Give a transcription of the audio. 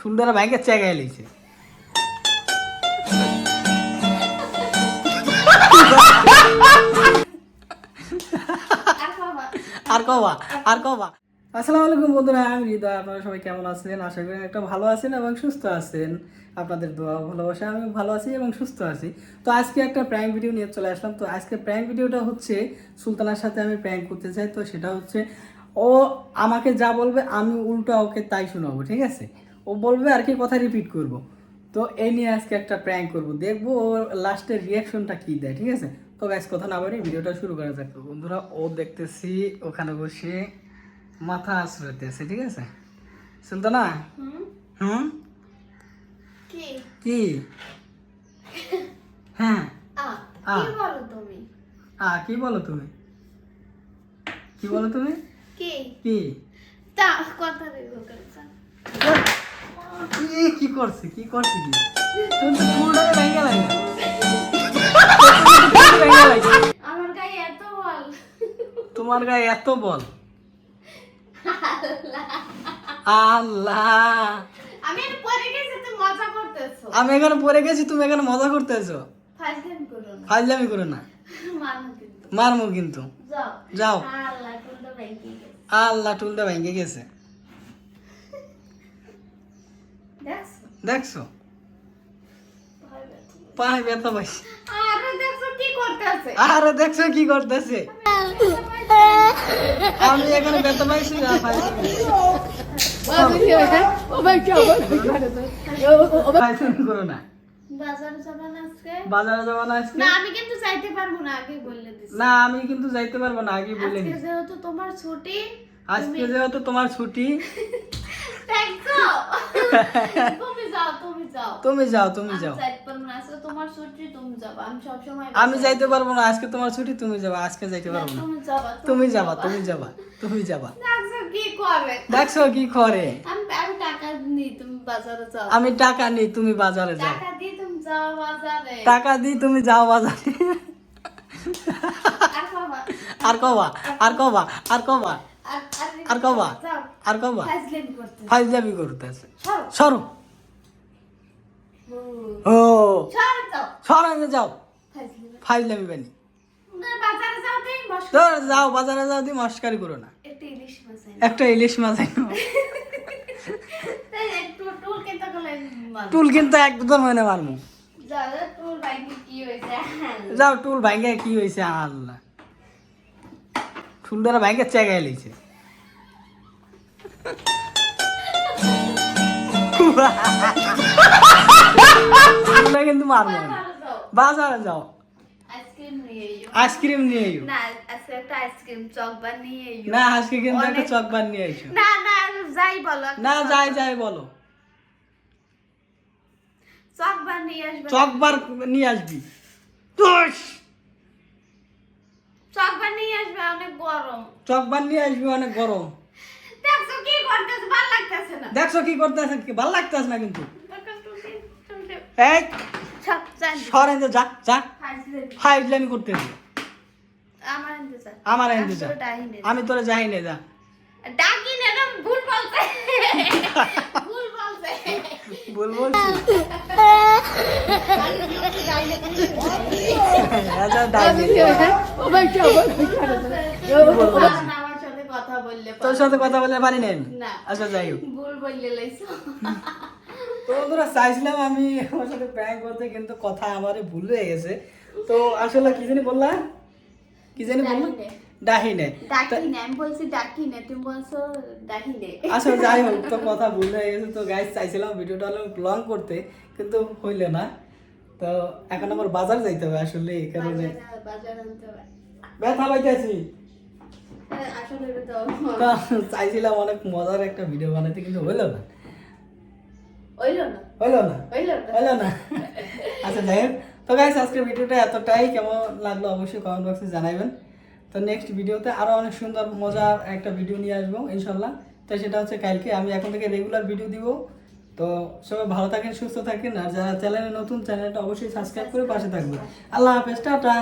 সুন্দর ভাইকে চেগাই লিছে আর কবা আর কবা। আসসালামু আলাইকুম বন্ধুরা, আমি হৃদয়। আপনারা সবাই কেমন আছেন? আশা করি একটা ভালো আছেন এবং সুস্থ আছেন। আপনাদের দোয়া ভালোবাসা আমি ভালো আছি এবং সুস্থ আছি। তো আজকে একটা প্র্যাঙ্ক ভিডিও নিয়ে চলে আসলাম। তো আজকে প্র্যাঙ্ক ভিডিওটা হচ্ছে সুলতানার সাথে আমি প্র্যাঙ্ক করতে চাই। তো সেটা হচ্ছে ও আমাকে যা বলবে আমি উল্টো ওকে তাই শোনাবো, ঠিক আছে? ও বলবে আর কি, কথা রিপিট করব। তো এই নিয়ে আজকে একটা প্র্যাঙ্ক করব, দেখবো ও লাস্টের রিয়াকশনটা কি দেয়, ঠিক আছে? তো গাইস কথা না বলে ভিডিওটা শুরু করা যাক। তো বন্ধুরা, ও দেখতেছি ওখানে বসে মাথা আঁচড়াইতেছে, ঠিক আছে? সুলতানা, হুম কি হ্যাঁ কি বলো তুমি? কি বলো তুমি? কি বলো তুমি? কি কি তা কথা বলবো কেন? কি করছে কি করছে কি তুমি তো পুরোটাকে ভেঙে লাগে আমার গায়ে এত বল। তোমার গায়ে এত বল? আল্লাহ, আমি এটা পরে গেছি, তুমি মজা করতেছো। আমি এখানে পড়ে গেছি, তুমি এখানে মজা করতেছো। ফাজলামি করো না, ফাজলামি করো না, মানো কিন্তু। মারমু কিন্তু। যাও যাও। আল্লাহ কোনটা ব্যাংকে গেছে। আল্লাহ, টুলটা ভেঙে গেছে। দেখছো? দেখছো ভয় পেয়েছো। পায়ে ব্যথা পাইছে। আরে দেখছো কি করতেছে? আরে দেখছো কি করতেছে? আমি এখানে ব্যথা পাইছি না, ফাজলামি করো না। বাজারে যাবা না আজকে? বাজারে যাবো না আজকে? না আমি কিন্তু যাইতে পারবো না, আগে বলে দিছি। না, আমি কিন্তু যাইতে পারবো না, আগে বলে আজকে নিছি। যেহেতু তোমার ছুটি, আজকে যেহেতু তোমার ছুটি, দেখছো? তুমি যাও, তুমি যাও। তুমি যাও, তুমি আমি যাও। যাইতে পারবো না, আজকে তোমার ছুটি, তুমি যাবা। আমি সবসময় আমি যাইতে পারবো না, আজকে তোমার ছুটি, তুমি যাবা। আজকে যাইতে পারবো না। তুমি যাবা, তুমি যাবা, তুমি যাবা, তুমি যাবা। দেখছো কি করে? দেখছো কি করে? আমি টাকা নিই, তুমি বাজারে যাও। আমি টাকা নিই, তুমি বাজারে যাও। টাকা দিয়ে তুমি যাও বাজারে। টাকা দিই, তুমি যাও বাজারে। আর বাবা, আর কবা আর কবা আর কবা আর কবা যাও। আর কবা ফাজলামি করতে। ফাইজলামি করতেছে। সরো। সরো। ও সরো যাও। সরাতে যাও। ফাজলামি। ফাইজলামি বানি। না, বাজারে যাও তাই বস। তো যাও বাজারে যাও, দিয়ে মস্কারি করো না। একটা ইলিশ মাছ আনো। একটা ইলিশ মাছ আনো। তাই একটু টুল কেটে গেলে মাছ। টুল কিন্তু একদম মনে মারমু। যাও, টুল বাইকে কি হয়েছে? যাও, টুল ভাঙ্গে কি হয়েছে? আল্লাহ, টুল দ্বারা ভাঙ্গে চেগাই লিছে। টুলটা কিন্তু মারবো না। বাজারে যাও। বাজারে যাও, আইসক্রিম নিয়ে এসো। আইসক্রিম নিয়ে আইও। না, আজকে একটা আইসক্রিম চকবার নিয়ে এসো। না, আজকে কিন্তু একটা অনেক- চকবার নিয়ে আইসো। না না, যাই বলো। একটা না, যাই চকবার- যাই বলো। চকবার নিয়ে আসবে। চকবার নিয়ে আসবি। তুস! চকবার নিয়ে আসবে, অনেক গরম। চকবার নিয়ে আসবি, অনেক গরম। দেখছো কি করতেছে? ভালো লাগতেছে না। দেখছো কি করতেছে? ভাল লাগতেছে না কিন্তু। টুলটে। এই সব জানি। সরেন যা যা, ফাজলামি। ফাইজলামি করতেছি। আমার ইন্তজার। আমার এনে যা, তোর ডাইনে। আমি তোরে যাই নে যা। ডাকি না, না, ভুল বলছে। ভুল বলছে। বল বলছি। আচ্ছা, ডাইনি। আমার সাথে কথা বললে তোর সাথে কথা বলে পারি নাই আমি। না। আচ্ছা, যাই হোক। ভুল বললে লাইছো। তো বন্ধুরা, চাইছিলাম আমি আমার সাথে প্র্যাঙ্ক করতে, কিন্তু কথা আমারে ভুল হয়ে গেছে। তো আসলে কি জানি বললাম, কি জানি বললাম, ডাহিনে। ডাকি না, আমি বলছি ডাকি না, তুমি বলছো ডাকি নে। আসলে যাই হোক, তো কথা ভুল হয়ে গেছে। তো গাইস, চাইছিলাম ভিডিওটা লং করতে, কিন্তু হইল না। তো এখন আমার বাজার যাইতে হবে আসলে, এই কারণে বাজার আনতে হবে। ব্যথা পাইতেছি। আসলে এটা তো তো চাইছিলাম অনেক মজার একটা ভিডিও বানাইতে, কিন্তু হইল না। হইলো না, হইলো না, হইলো না। হইলো না। আচ্ছা, যাই হোক। তো গাইস, আজকের ভিডিওটা এতটাই। কেমন লাগলো অবশ্যই কমেন্ট বক্সে জানাবেন। তো নেক্সট ভিডিওতে আরো অনেক সুন্দর মজার একটা ভিডিও নিয়ে আসবো ইনশাল্লাহ। তো সেটা হচ্ছে কালকে। আমি এখন থেকে রেগুলার ভিডিও দিব। তো সবাই ভালো থাকেন, সুস্থ থাকেন। আর যারা চ্যানেলে নতুন, চ্যানেলটা অবশ্যই সাবস্ক্রাইব করে পাশে থাকবেন। আল্লাহ হাফেজ, টাটা।